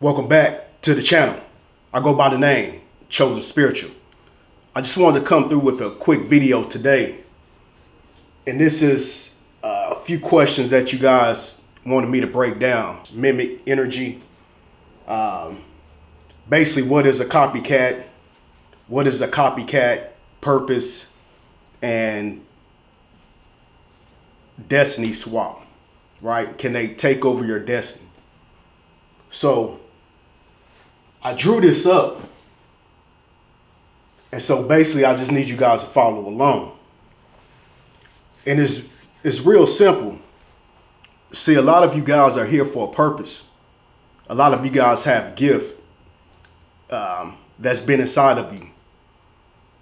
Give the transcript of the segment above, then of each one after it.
Welcome back to the channel. I go by the name Chosen Spiritual. I just wanted to come through with a quick video today. And this is a few questions that you guys wanted me to break down. Mimic energy. Basically, what is a copycat? What is a copycat purpose? And destiny swap, right? Can they take over your destiny? So I drew this up. And so basically I just need you guys to follow along. And it's real simple. See, a lot of you guys are here for a purpose. A lot of you guys have gift that's been inside of you.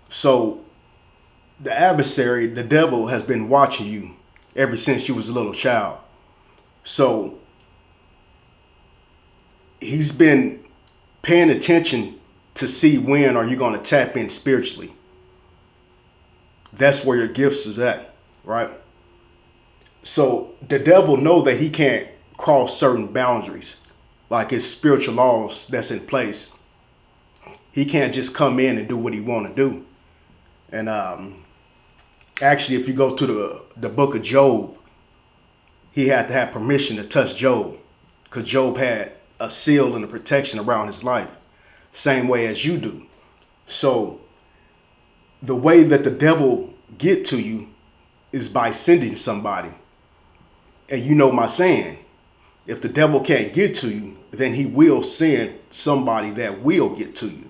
So the adversary, the devil, has been watching you ever since you was a little child. So he's been paying attention to see when are you going to tap in spiritually. That's where your gifts is at, right? So the devil know that he can't cross certain boundaries, like his spiritual laws that's in place. He can't just come in and do what he want to do. And actually, if you go to the book of Job, he had to have permission to touch Job, because Job had a seal and a protection around his life, same way as you do. So the way that the devil get to you is by sending somebody. And you know my saying, if the devil can't get to you, then he will send somebody that will get to you.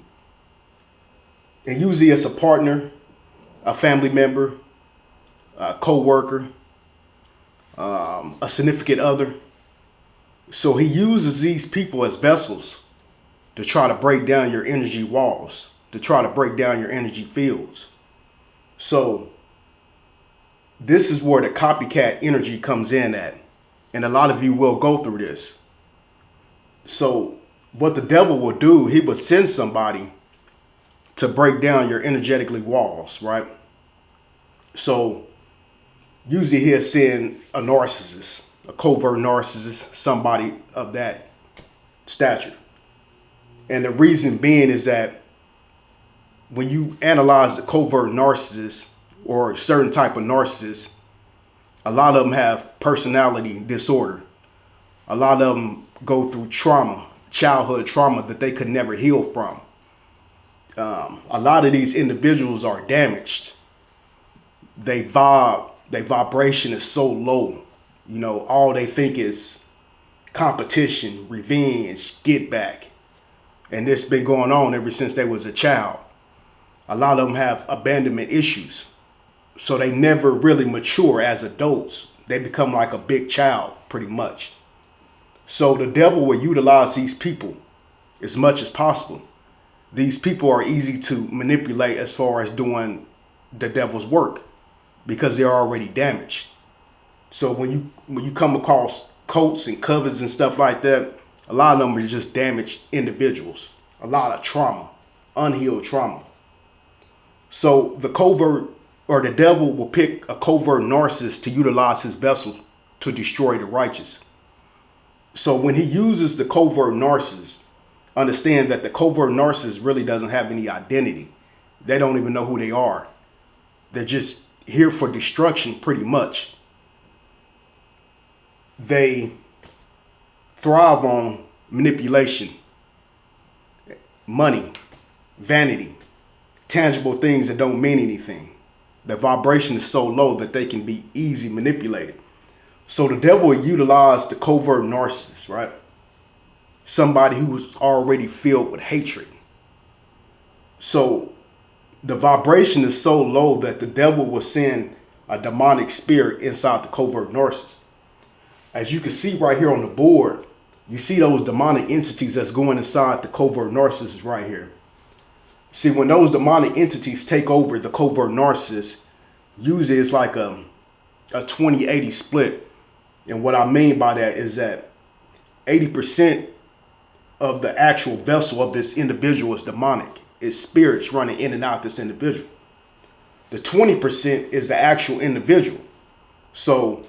And usually it's a partner, a family member, a co-worker, a significant other. So he uses these people as vessels to try to break down your energy walls, to try to break down your energy fields. So this is where the copycat energy comes in at. And a lot of you will go through this. So what the devil will do, he will send somebody to break down your energetically walls, right? So usually he'll send a narcissist, a covert narcissist, somebody of that stature. And the reason being is that when you analyze the covert narcissist or a certain type of narcissist, a lot of them have personality disorder. A lot of them go through trauma, childhood trauma that they could never heal from. A lot of these individuals are damaged. Their vibration is so low. You know, all they think is competition, revenge, get back. And this been going on ever since they was a child. A lot of them have abandonment issues. So they never really mature as adults. They become like a big child, pretty much. So the devil will utilize these people as much as possible. These people are easy to manipulate as far as doing the devil's work, because they're already damaged. So when you come across cults and covers and stuff like that, a lot of them are just damaged individuals. A lot of trauma, unhealed trauma. So the covert, or the devil, will pick a covert narcissist to utilize his vessel to destroy the righteous. So when he uses the covert narcissist, understand that the covert narcissist really doesn't have any identity. They don't even know who they are. They're just here for destruction, pretty much. They thrive on manipulation, money, vanity, tangible things that don't mean anything. Their vibration is so low that they can be easy manipulated. So the devil will utilize the covert narcissist, right? Somebody who's already filled with hatred. So the vibration is so low that the devil will send a demonic spirit inside the covert narcissist. As you can see right here on the board, you see those demonic entities that's going inside the covert narcissist right here. See, when those demonic entities take over the covert narcissist, usually it's like a 20-80 split. And what I mean by that is that 80% of the actual vessel of this individual is demonic. It's spirits running in and out this individual. The 20% is the actual individual. So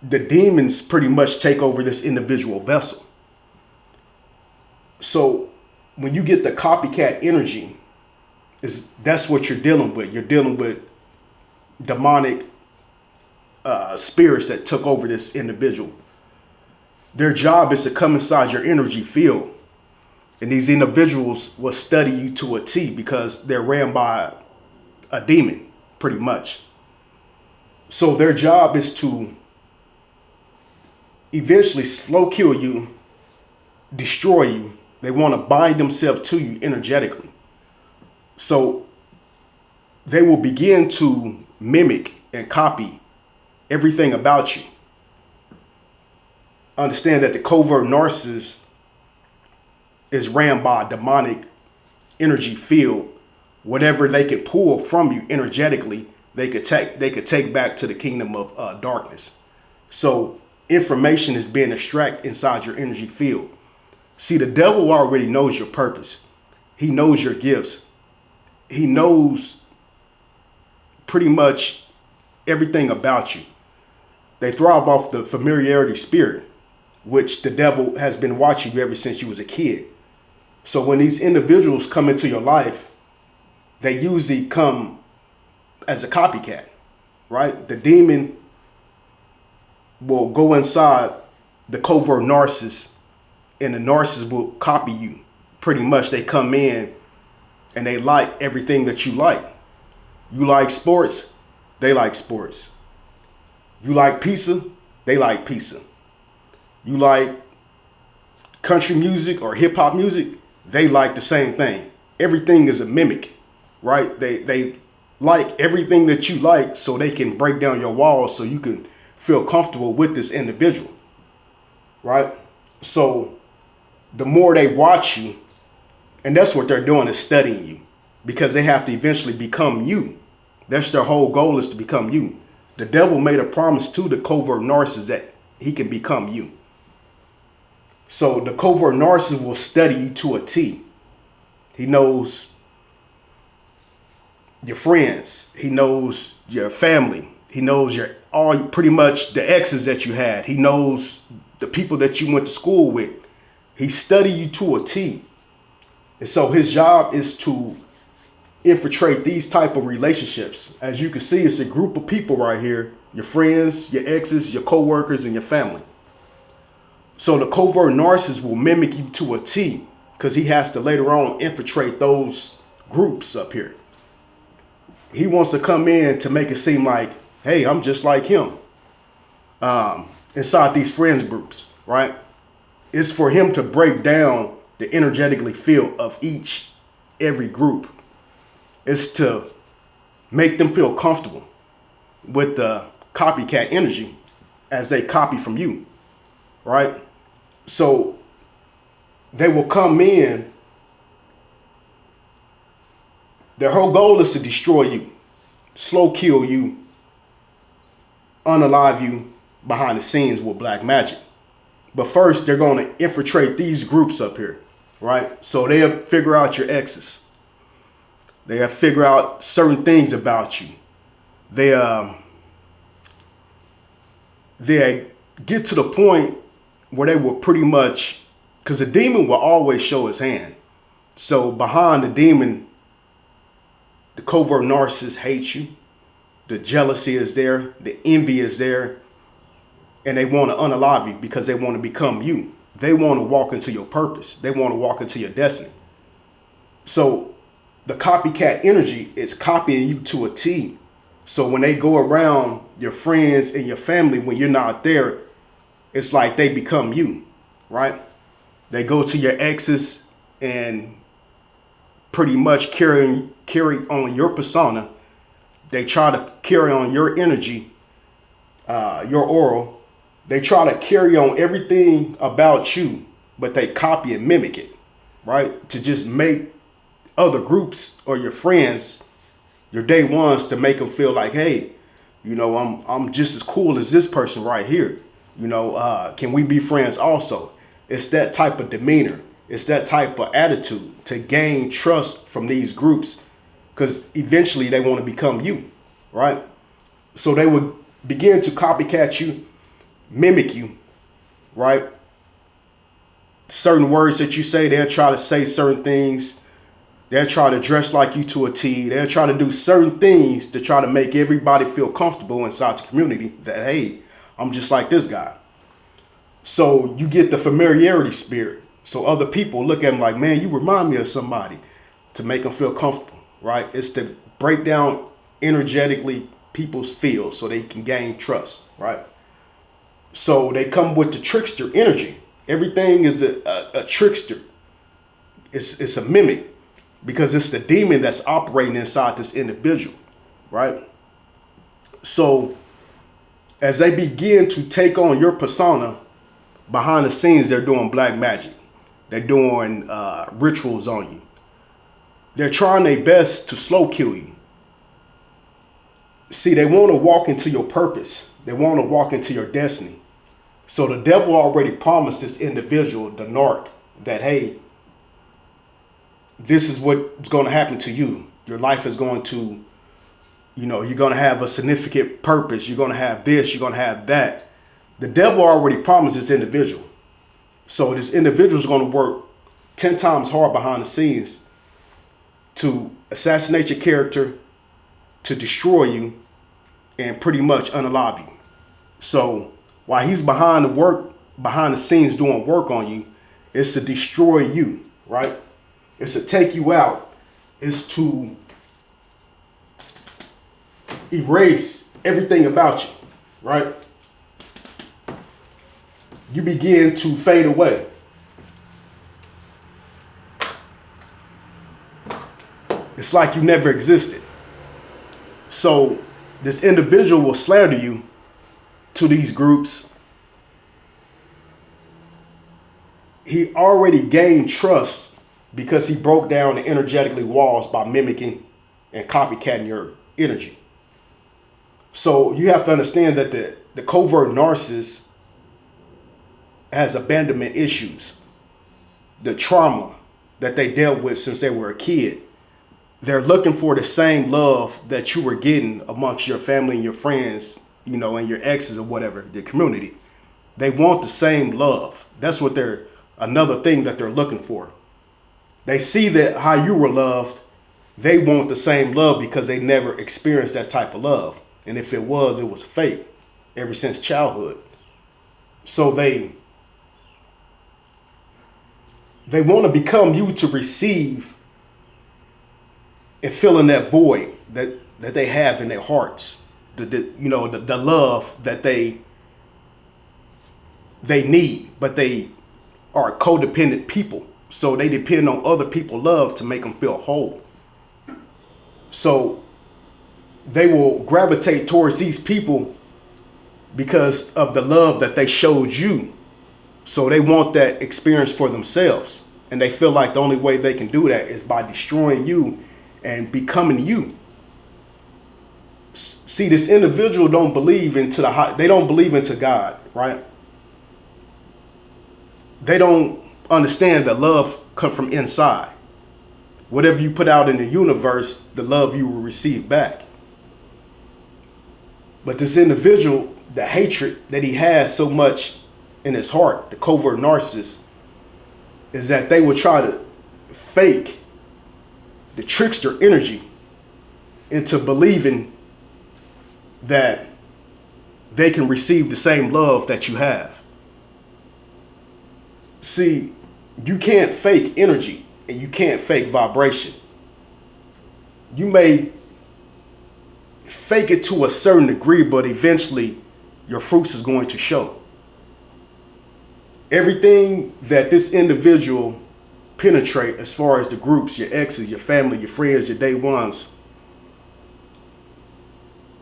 the demons pretty much take over this individual vessel. So when you get the copycat energy, that's what you're dealing with. You're dealing with demonic spirits that took over this individual. Their job is to come inside your energy field. And these individuals will study you to a T because they're ran by a demon, pretty much. So their job is to eventually slow kill you, destroy you. They want to bind themselves to you energetically. So they will begin to mimic and copy everything about you. Understand that the covert narcissist is ran by a demonic energy field. Whatever they can pull from you energetically, they could take back to the kingdom of darkness. So information is being extracted inside your energy field. See, the devil already knows your purpose. He knows your gifts. He knows pretty much everything about you. They thrive off the familiarity spirit, which the devil has been watching you ever since you was a kid. So when these individuals come into your life, they usually come as a copycat, right? The demon will go inside the covert narcissist, and the narcissist will copy you. Pretty much they come in and they like everything that you like. You like sports, they like sports. You like pizza, they like pizza. You like country music or hip hop music, they like the same thing. Everything is a mimic, right? They like everything that you like so they can break down your walls so you can feel comfortable with this individual, right? So the more they watch you, and that's what they're doing, is studying you, because they have to eventually become you. That's their whole goal, is to become you. The devil made a promise to the covert narcissist that he can become you. So the covert narcissist will study you to a T. He knows your friends. He knows your family. He knows pretty much the exes that you had. He knows the people that you went to school with. He studied you to a T. And so his job is to infiltrate these type of relationships. As you can see, it's a group of people right here: your friends, your exes, your co-workers, and your family. So the covert narcissist will mimic you to a T, because he has to later on infiltrate those groups up here. He wants to come in to make it seem like, hey, I'm just like him. Inside these friends groups, right? It's for him to break down the energetically field of every group. It's to make them feel comfortable with the copycat energy as they copy from you, right? So they will come in. Their whole goal is to destroy you, slow kill you, unalive you behind the scenes with black magic. But first, they're going to infiltrate these groups up here, right? So they'll figure out your exes. They'll figure out certain things about you. They get to the point where they will pretty much, because the demon will always show his hand. So behind the demon, the covert narcissist hates you. The jealousy is there. The envy is there. And they want to unalive you because they want to become you. They want to walk into your purpose. They want to walk into your destiny. So the copycat energy is copying you to a T. So when they go around your friends and your family, when you're not there, it's like they become you, right? They go to your exes and pretty much carry on your persona. They try to carry on your energy, your aura. They try to carry on everything about you, but they copy and mimic it, right? To just make other groups or your friends, your day ones, to make them feel like, hey, you know, I'm just as cool as this person right here. You know, can we be friends also? It's that type of demeanor. It's that type of attitude to gain trust from these groups, because eventually they want to become you, right? So they would begin to copycat you, mimic you, right? certain words that you say, they'll try to say certain things. They'll try to dress like you to a T. They'll try to do certain things to try to make everybody feel comfortable inside the community that, hey, I'm just like this guy. So you get the familiarity spirit. So other people look at them like, man, you remind me of somebody, to make them feel comfortable, right? It's to break down energetically people's fields so they can gain trust, right? So they come with the trickster energy. Everything is a trickster. It's a mimic, because it's the demon that's operating inside this individual, right? So as they begin to take on your persona, behind the scenes, they're doing black magic. They're doing rituals on you. They're trying their best to slow kill you. See, they want to walk into your purpose. They want to walk into your destiny. So the devil already promised this individual, the narc, that, hey, this is what's going to happen to you. Your life is going to, you're going to have a significant purpose. You're going to have this, you're going to have that. The devil already promised this individual. So this individual is going to work 10 times hard behind the scenes to assassinate your character, to destroy you, and pretty much unalive you. So while he's behind the scenes doing work on you, it's to destroy you, right? It's to take you out. It's to erase everything about you, right? You begin to fade away. It's like you never existed. So this individual will slander you to these groups. He already gained trust because he broke down the energetically walls by mimicking and copycatting your energy. So you have to understand that the covert narcissist has abandonment issues. The trauma that they dealt with since they were a kid. They're looking for the same love that you were getting amongst your family and your friends, and your exes or whatever, the community. They want the same love. That's what another thing that they're looking for. They see that how you were loved, they want the same love because they never experienced that type of love. And if it was fake ever since childhood. So they want to become you to receive and fill in that void that they have in their hearts. The love that they need, but they are codependent people. So they depend on other people's love to make them feel whole. So they will gravitate towards these people because of the love that they showed you. So they want that experience for themselves. And they feel like the only way they can do that is by destroying you and becoming you. See, this individual don't believe into they don't believe into God, right? They don't understand that love comes from inside. Whatever you put out in the universe, the love you will receive back. But this individual, the hatred that he has so much in his heart, the covert narcissist, is that they will try to fake the trickster energy into believing that they can receive the same love that you have. See, you can't fake energy and you can't fake vibration. You may fake it to a certain degree, but eventually your fruits is going to show. Everything that this individual penetrate, as far as the groups, your exes, your family, your friends, your day ones,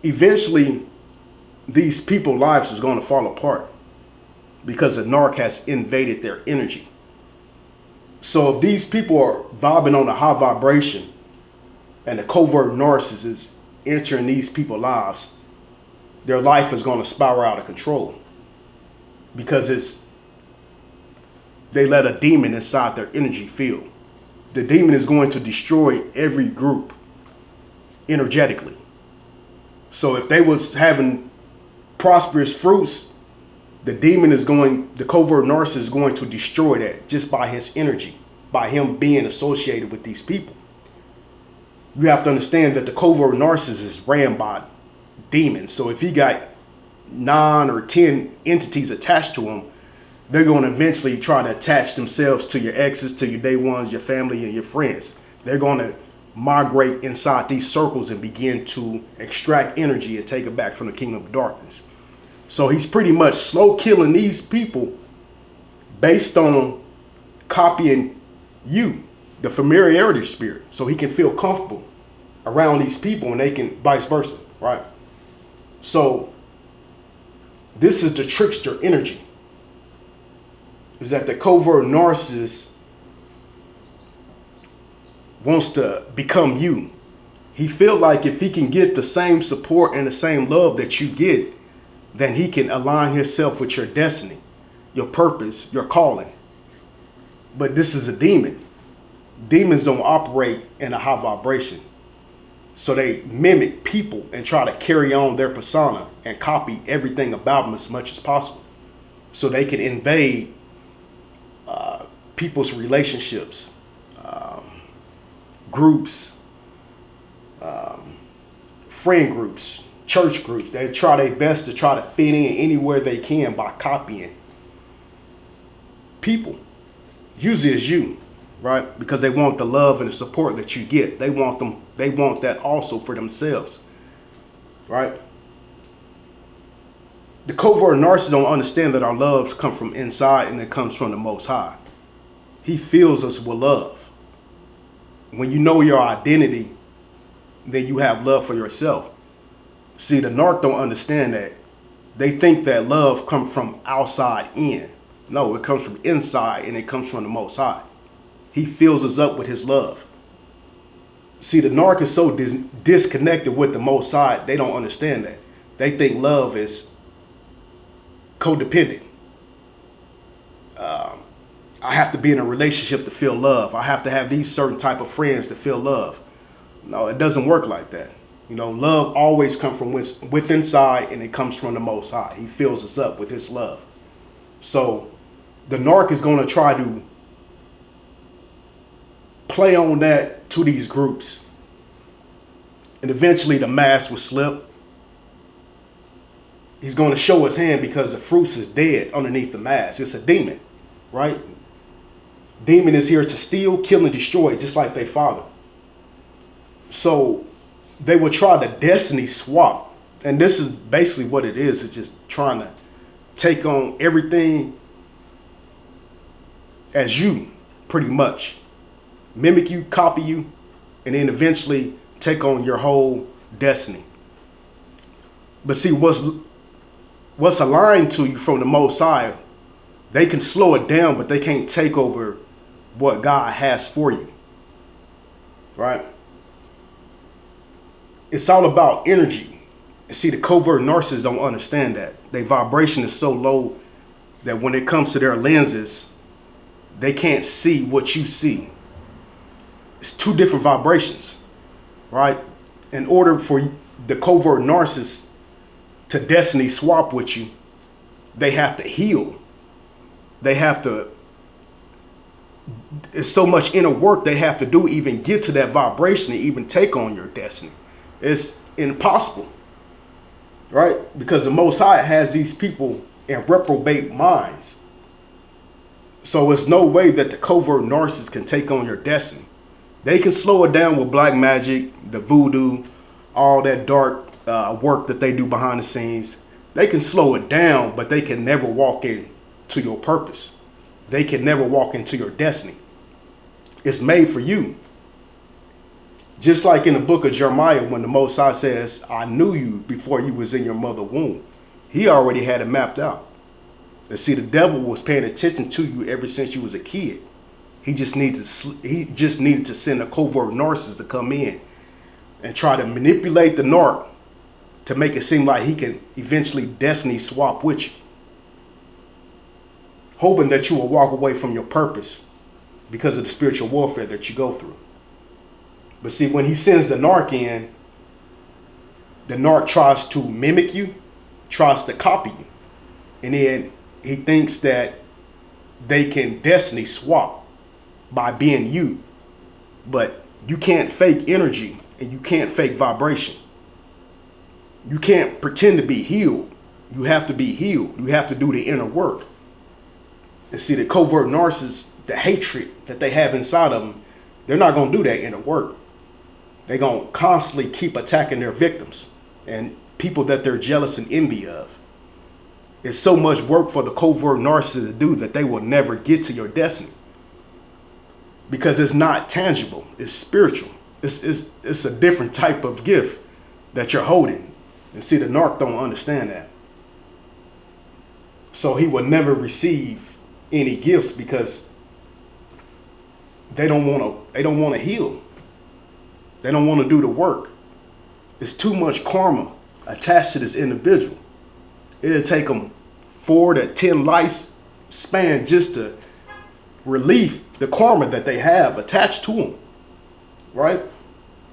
eventually these people's lives is going to fall apart because the narc has invaded their energy. So if these people are vibing on a high vibration and the covert narcissist is entering these people's lives, their life is going to spiral out of control because they let a demon inside their energy field. The demon is going to destroy every group energetically. So if they was having prosperous fruits, the covert narcissist is going to destroy that just by his energy, by him being associated with these people. You have to understand that the covert narcissist is ran by demons. So if he got 9 or 10 entities attached to him, they're going to eventually try to attach themselves to your exes, to your day ones, your family, and your friends. They're going to migrate inside these circles and begin to extract energy and take it back from the kingdom of darkness. So he's pretty much slow killing these people based on copying you, the familiarity spirit, so he can feel comfortable around these people and they can vice versa, right? So this is the trickster energy, is that the covert narcissist wants to become you. He feel like if he can get the same support and the same love that you get, then he can align himself with your destiny, your purpose, your calling. But this is a demon. Demons don't operate in a high vibration. So they mimic people and try to carry on their persona and copy everything about them as much as possible, so they can invade people's relationships, groups, friend groups, church groups. They try their best to try to fit in anywhere they can by copying people. Usually it's you, right? Because they want the love and the support that you get. They want that also for themselves, right? The covert narcissist don't understand that our loves come from inside and it comes from the Most High. He fills us with love. When you know your identity, then you have love for yourself. See, the narc don't understand that. They think that love comes from outside in. No, it comes from inside and it comes from the Most High. He fills us up with his love. See, the narc is so disconnected with the Most High, they don't understand that. They think love is codependent. I have to be in a relationship to feel love. I have to have these certain type of friends to feel love. No, it doesn't work like that. You know, love always comes from within inside, and it comes from the Most High. He fills us up with his love. So the narc is going to try to play on that to these groups. And eventually the mask will slip. He's going to show his hand because the fruits is dead underneath the mask. It's a demon, right? Demon is here to steal, kill, and destroy, just like their father. So they will try to destiny swap. And this is basically what it is. It's just trying to take on everything as you, pretty much. Mimic you, copy you, and then eventually take on your whole destiny. But see, what's aligned to you from the Most High, they can slow it down, but they can't take over what God has for you, right? It's all about energy. See, the covert narcissists don't understand that. Their vibration is so low that when it comes to their lenses, they can't see what you see. It's two different vibrations, right? In order for the covert narcissist to destiny swap with you, they have to heal. They have to, it's so much inner work they have to do, even get to that vibration and even take on your destiny. It's impossible, right? Because the Most High has these people in reprobate minds. So it's no way that the covert narcissist can take on your destiny. They can slow it down with black magic, the voodoo, all that dark work that they do behind the scenes. They can slow it down, but they can never walk into your purpose. They can never walk into your destiny. It's made for you. Just like in the book of Jeremiah, when the Most High says, I knew you before you was in your mother's womb. He already had it mapped out. And see, the devil was paying attention to you ever since you was a kid. He just needed to send a covert narcissist to come in and try to manipulate the narc to make it seem like he can eventually destiny swap with you, hoping that you will walk away from your purpose because of the spiritual warfare that you go through. But see, when he sends the narc in, the narc tries to mimic you, tries to copy you. And then He thinks that they can destiny swap by being you. But you can't fake energy and you can't fake vibration. You can't pretend to be healed. You have to be healed. You have to do the inner work. And see, the covert narcissists, the hatred that they have inside of them, they're not going to do that inner work. They're going to constantly keep attacking their victims and people that they're jealous and envy of. It's so much work for the covert narcissist to do that they will never get to your destiny. Because it's not tangible. It's spiritual. It's a different type of gift that you're holding. And see, the narc don't understand that. So he will never receive any gifts because they don't want to heal. They don't want to do the work. It's too much karma attached to this individual. It'll take them 4 to 10 life span just to relieve the karma that they have attached to them, right?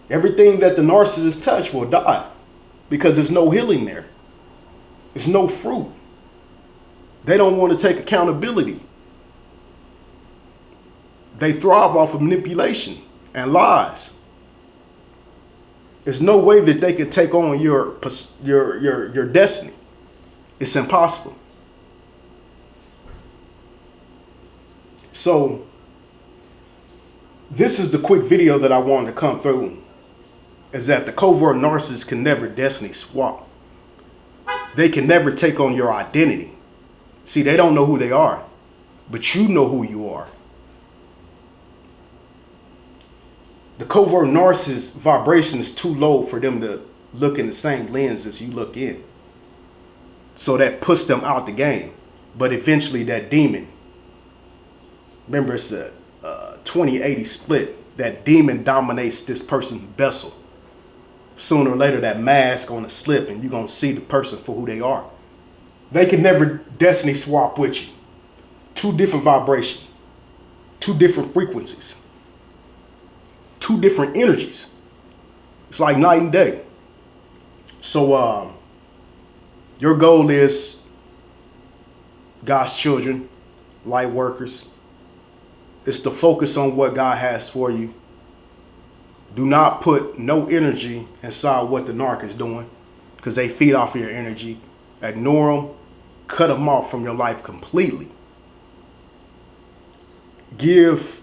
Everything that the narcissist touch will die because there's no healing there. There's no fruit. They don't want to take accountability. They thrive off of manipulation and lies. There's no way that they can take on your destiny. It's impossible. So this is the quick video that I wanted to come through, is that the covert narcissist can never destiny swap. They can never take on your identity. See, they don't know who they are, but you know who you are. The covert narcissist vibration is too low for them to look in the same lens as you look in. So that puts them out the game. But eventually that demon, remember it's a 20-80 split, that demon dominates this person's vessel. Sooner or later that mask gonna slip and you're gonna see the person for who they are. They can never destiny swap with you. 2 different vibrations, 2 different frequencies, 2 different energies. It's like night and day. So your goal is God's children, light workers. It's to focus on what God has for you. Do not put no energy inside what the narc is doing because they feed off of your energy. Ignore them. Cut them off from your life completely. Give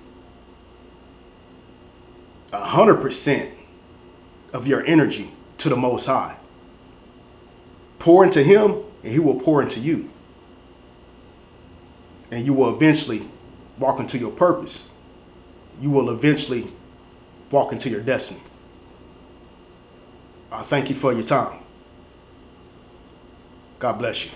100% of your energy to the Most High. Pour into Him and He will pour into you. And you will eventually walk into your purpose. You will eventually walk into your destiny. I thank you for your time. God bless you.